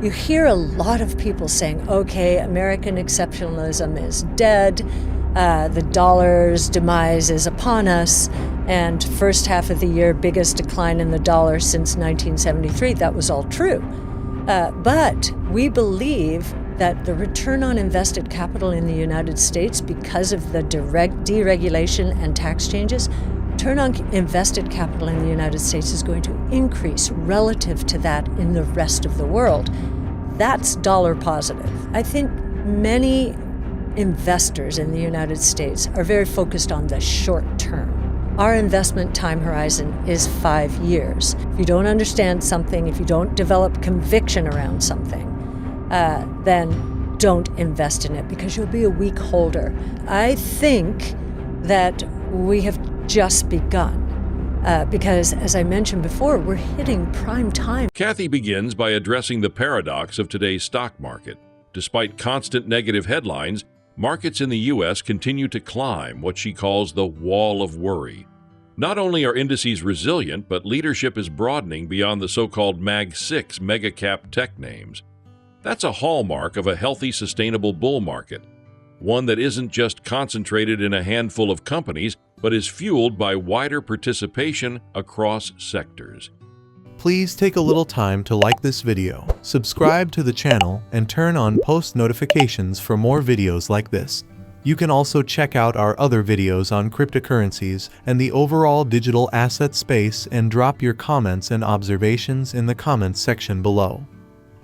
You hear a lot of people saying, okay, American exceptionalism is dead, the dollar's demise is upon us, and first half of the year, biggest decline in the dollar since 1973. That was all true. But we believe that the return on invested capital in the United States, because of the deregulation and tax changes, return on invested capital in the United States is going to increase relative to that in the rest of the world. That's dollar positive. I think many investors in the United States are very focused on the short term. Our investment time horizon is 5 years. If you don't understand something, if you don't develop conviction around something, then don't invest in it because you'll be a weak holder. I think that we have just begun because, as I mentioned before, we're hitting prime time. Cathie begins by addressing the paradox of today's stock market. Despite constant negative headlines, markets in the U.S. continue to climb what she calls the wall of worry. Not only are indices resilient, but leadership is broadening beyond the so-called Mag 6 mega-cap tech names. That's a hallmark of a healthy, sustainable bull market, one that isn't just concentrated in a handful of companies, but is fueled by wider participation across sectors. Please take a little time to like this video, subscribe to the channel, and turn on post notifications for more videos like this. You can also check out our other videos on cryptocurrencies and the overall digital asset space and drop your comments and observations in the comments section below.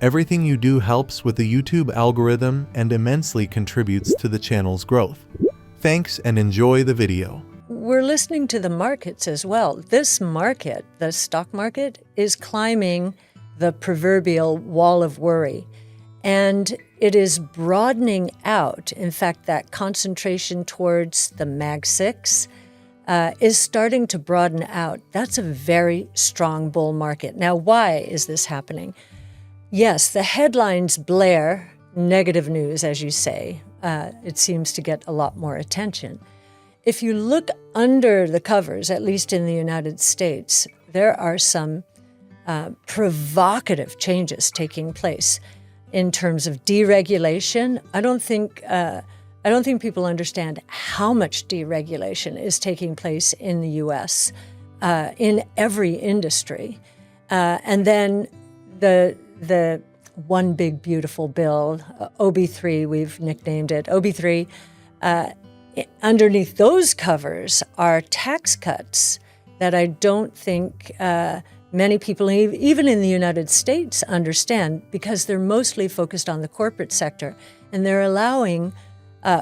Everything you do helps with the YouTube algorithm and immensely contributes to the channel's growth. Thanks and enjoy the video. We're listening to the markets as well. This market, the stock market, is climbing the proverbial wall of worry. And it is broadening out. In fact, that concentration towards the Mag 6 is starting to broaden out. That's a very strong bull market. Now, why is this happening? Yes, the headlines blare negative news, as you say. It seems to get a lot more attention. If you look under the covers, at least in the United States, there are some provocative changes taking place in terms of deregulation. I don't think people understand how much deregulation is taking place in the U.S. In every industry, and then the one big beautiful bill, OB3, we've nicknamed it OB3. Underneath those covers are tax cuts that I don't think many people, even in the United States, understand because they're mostly focused on the corporate sector, and they're allowing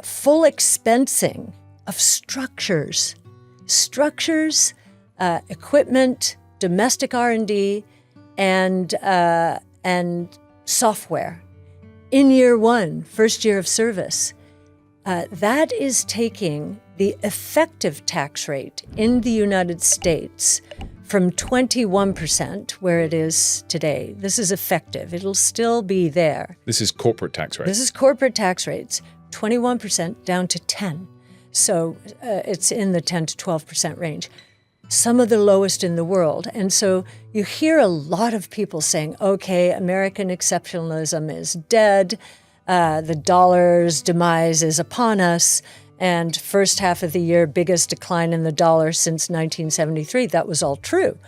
full expensing of structures, equipment, domestic R&D, and software in year one, first year of service. That is taking the effective tax rate in the United States from 21%, where it is today. This is effective. It'll still be there. This is corporate tax rates. This is corporate tax rates, 21% down to 10. So it's in the 10 to 12% range. Some of the lowest in the world. And so you hear a lot of people saying, okay, American exceptionalism is dead, the dollar's demise is upon us, and first half of the year, biggest decline in the dollar since 1973. That was all true.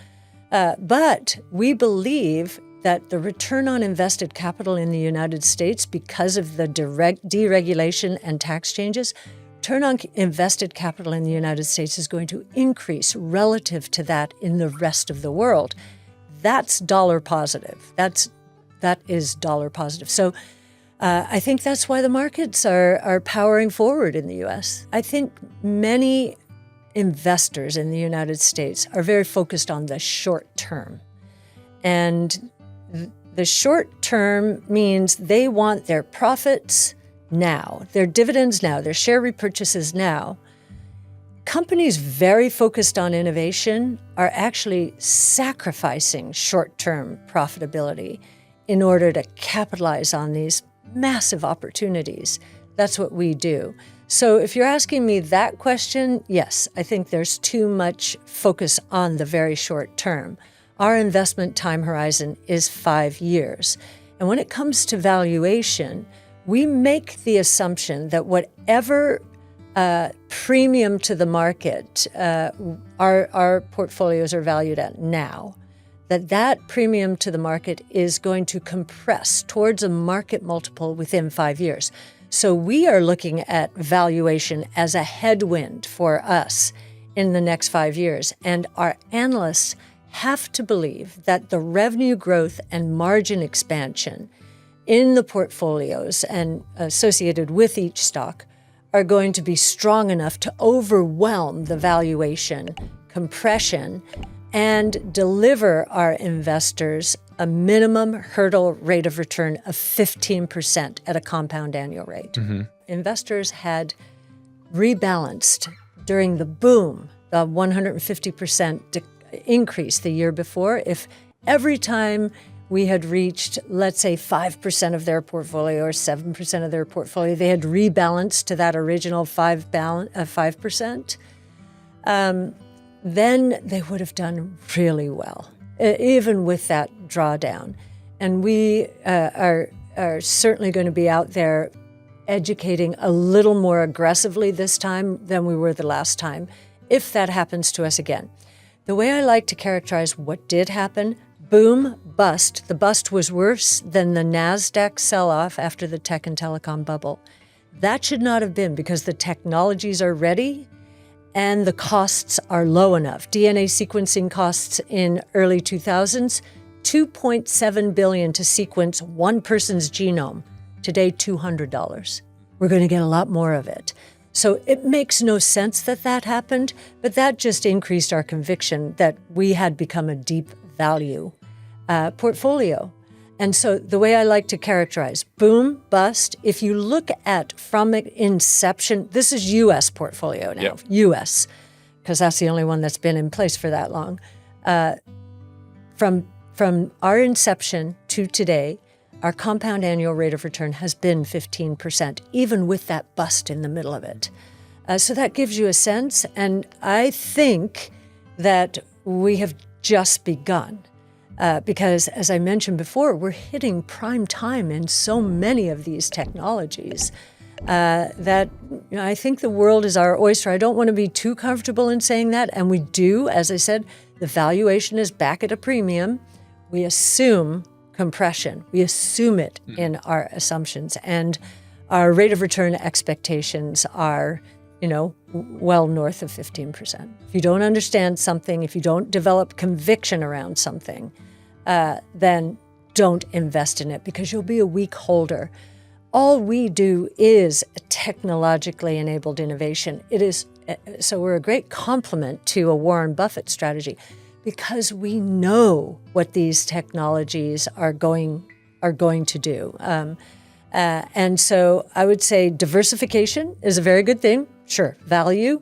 But we believe that the return on invested capital in the United States, because of the deregulation and tax changes, return on invested capital in the United States is going to increase relative to that in the rest of the world. That's dollar positive. That is dollar positive. So I think that's why the markets are powering forward in the U.S. I think many investors in the United States are very focused on the short term. And the short term means they want their profits now, their dividends now, their share repurchases now. Companies very focused on innovation are actually sacrificing short-term profitability in order to capitalize on these massive opportunities. That's what we do. So if you're asking me that question, yes, I think there's too much focus on the very short term. Our investment time horizon is 5 years. And when it comes to valuation, we make the assumption that whatever premium to the market our portfolios are valued at now, that premium to the market is going to compress towards a market multiple within 5 years. So we are looking at valuation as a headwind for us in the next 5 years. And our analysts have to believe that the revenue growth and margin expansion in the portfolios and associated with each stock are going to be strong enough to overwhelm the valuation compression and deliver our investors a minimum hurdle rate of return of 15% at a compound annual rate. Investors had rebalanced during the boom, the 150% increase the year before. If every time we had reached, let's say, 5% of their portfolio or 7% of their portfolio, they had rebalanced to that original 5%, then they would have done really well, even with that drawdown. And we are certainly going to be out there educating a little more aggressively this time than we were the last time, if that happens to us again. The way I like to characterize what did happen, boom, bust. The bust was worse than the NASDAQ sell-off after the tech and telecom bubble. That should not have been, because the technologies are ready and the costs are low enough. DNA sequencing costs in early 2000s, $2.7 billion to sequence one person's genome. Today, $200. We're going to get a lot more of it. So it makes no sense that that happened, but that just increased our conviction that we had become a deep value portfolio. And so the way I like to characterize, boom, bust, if you look at from inception, this is U.S. portfolio now, U.S., because that's the only one that's been in place for that long. From our inception to today, our compound annual rate of return has been 15%, even with that bust in the middle of it. So that gives you a sense, and I think that we have just begun. Because, as I mentioned before, we're hitting prime time in so many of these technologies that I think the world is our oyster. I don't want to be too comfortable in saying that, and we do. As I said, the valuation is back at a premium. We assume compression. We assume it in our assumptions, and our rate of return expectations are, well north of 15%. If you don't understand something, if you don't develop conviction around something, then don't invest in it, because you'll be a weak holder. All we do is technologically enabled innovation. So we're a great complement to a Warren Buffett strategy, because we know what these technologies are going to do. And so I would say diversification is a very good thing. Sure, value,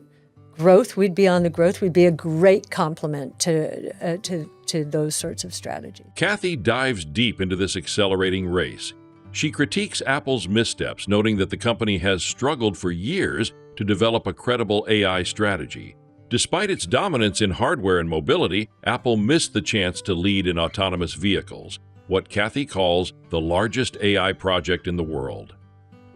growth, we'd be on the growth. We'd be a great complement to those sorts of strategies. Cathie dives deep into this accelerating race. She critiques Apple's missteps, noting that the company has struggled for years to develop a credible AI strategy. Despite its dominance in hardware and mobility, Apple missed the chance to lead in autonomous vehicles, what Cathie calls the largest AI project in the world.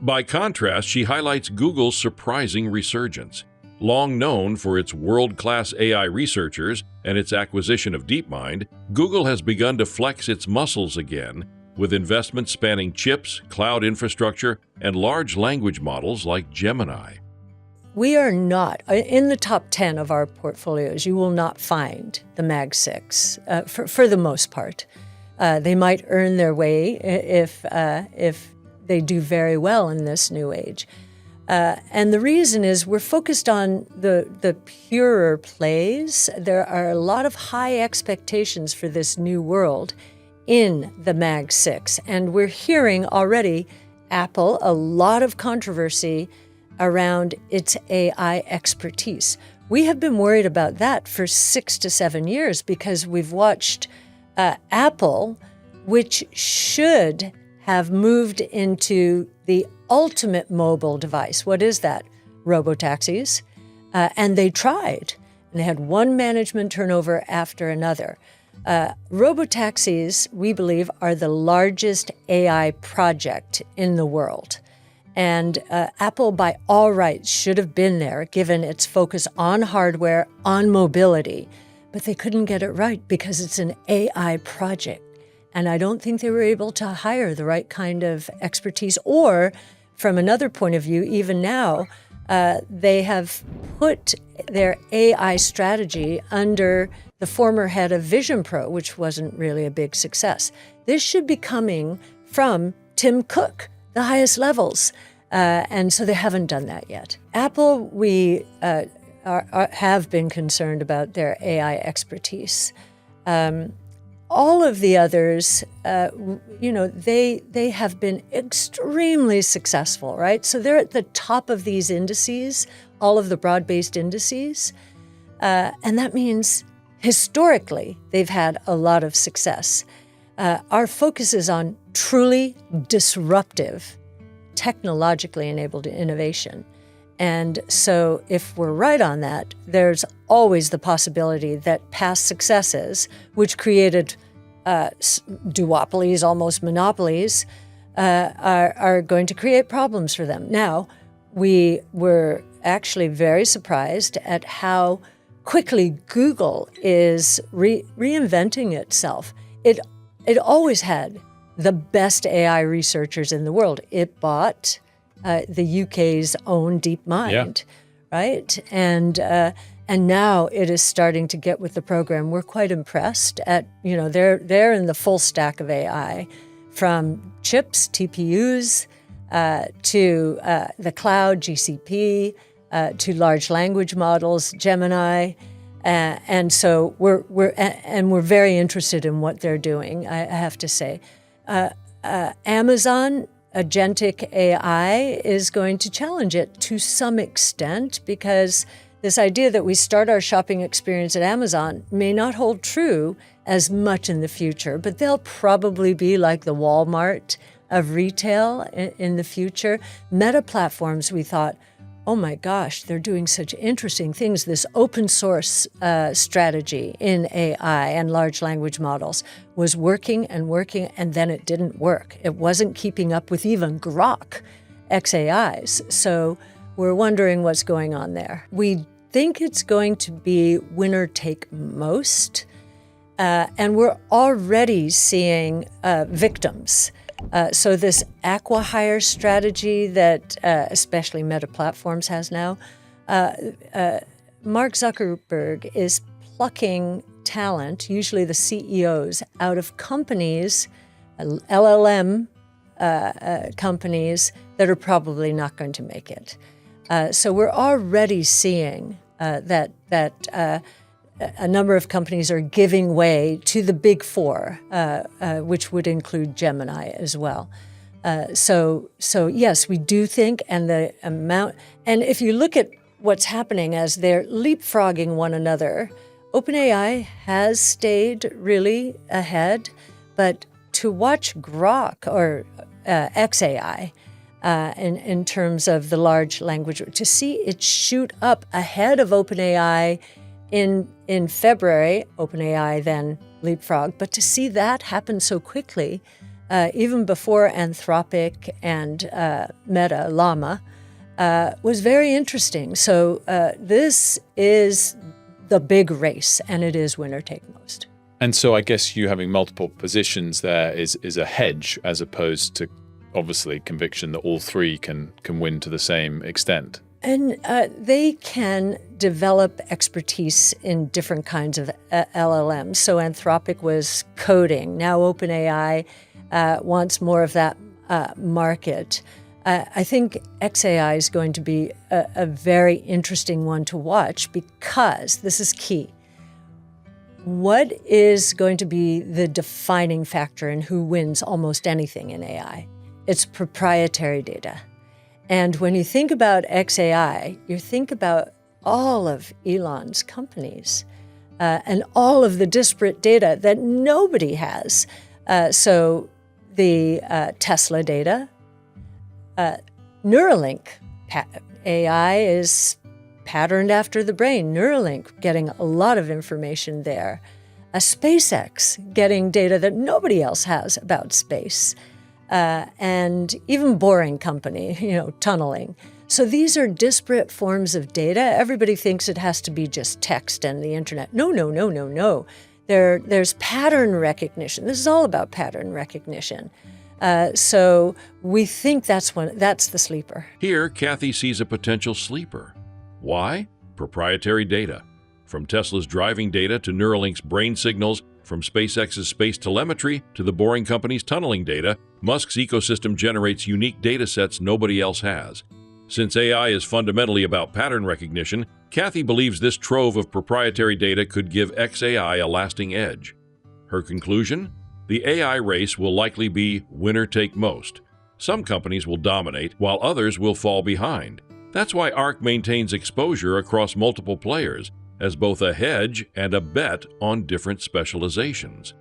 By contrast, she highlights Google's surprising resurgence. Long known for its world-class AI researchers and its acquisition of DeepMind, Google has begun to flex its muscles again, with investments spanning chips, cloud infrastructure, and large language models like Gemini. We are not, in the top 10 of our portfolios, you will not find the Mag 6 for the most part. They might earn their way if they do very well in this new age. And the reason is we're focused on the purer plays. There are a lot of high expectations for this new world in the Mag 6. And we're hearing already, Apple, a lot of controversy around its AI expertise. We have been worried about that for 6 to 7 years, because we've watched Apple, which should have moved into the ultimate mobile device. What is that? Robotaxis. And they tried. And they had one management turnover after another. Robotaxis, we believe, are the largest AI project in the world. And Apple, by all rights, should have been there, given its focus on hardware, on mobility. But they couldn't get it right because it's an AI project. And I don't think they were able to hire the right kind of expertise. Or, from another point of view, even now, they have put their AI strategy under the former head of Vision Pro, which wasn't really a big success. This should be coming from Tim Cook, the highest levels. And so they haven't done that yet. Apple, we have been concerned about their AI expertise. All of the others, they have been extremely successful, right? So they're at the top of these indices, all of the broad-based indices. And that means historically they've had a lot of success. Our focus is on truly disruptive, technologically enabled innovation. And so if we're right on that, there's always the possibility that past successes, which created duopolies, almost monopolies, are going to create problems for them. Now, we were actually very surprised at how quickly Google is reinventing itself. It always had the best AI researchers in the world. It bought the UK's own DeepMind, right? And now it is starting to get with the program. We're quite impressed at, they're in the full stack of AI, from chips, TPUs, to the cloud, GCP, to large language models, Gemini. And so we're very interested in what they're doing, I have to say. Amazon, agentic AI, is going to challenge it to some extent, because this idea that we start our shopping experience at Amazon may not hold true as much in the future, but they'll probably be like the Walmart of retail in the future. Meta platforms, we thought, oh my gosh, they're doing such interesting things. This open source strategy in AI and large language models was working, and then it didn't work. It wasn't keeping up with even Grok XAIs. So we're wondering what's going on there. We think it's going to be winner take most, and we're already seeing victims. So this acqui-hire strategy that especially Meta Platforms has now, Mark Zuckerberg is plucking talent, usually the CEOs, out of companies, LLM companies that are probably not going to make it. So we're already seeing that a number of companies are giving way to the big four, which would include Gemini as well. So yes, we do think, and the amount, and if you look at what's happening as they're leapfrogging one another, OpenAI has stayed really ahead, but to watch Grok or XAI, in terms of the large language, to see it shoot up ahead of OpenAI in February, OpenAI then leapfrog, but to see that happen so quickly, even before Anthropic and Meta, Llama, was very interesting. So this is the big race, and it is winner take most. And so I guess you having multiple positions there is a hedge, as opposed to obviously conviction that all three can win to the same extent. And they can develop expertise in different kinds of LLMs. So Anthropic was coding. Now OpenAI wants more of that market. I think XAI is going to be a very interesting one to watch, because this is key. What is going to be the defining factor in who wins almost anything in AI? It's proprietary data. And when you think about XAI, you think about all of Elon's companies and all of the disparate data that nobody has. So the Tesla data, Neuralink AI is patterned after the brain. Neuralink, getting a lot of information there. SpaceX getting data that nobody else has about space, and even Boring Company, tunneling. So these are disparate forms of data. Everybody thinks it has to be just text and the internet. No, no, no, no, no. There's pattern recognition. This is all about pattern recognition. So we think that's the sleeper. Here, Cathie sees a potential sleeper. Why? Proprietary data. From Tesla's driving data to Neuralink's brain signals, from SpaceX's space telemetry to the Boring Company's tunneling data, Musk's ecosystem generates unique data sets nobody else has. Since AI is fundamentally about pattern recognition, Cathie believes this trove of proprietary data could give xAI a lasting edge. Her conclusion? The AI race will likely be winner take most. Some companies will dominate, while others will fall behind. That's why ARK maintains exposure across multiple players, as both a hedge and a bet on different specializations.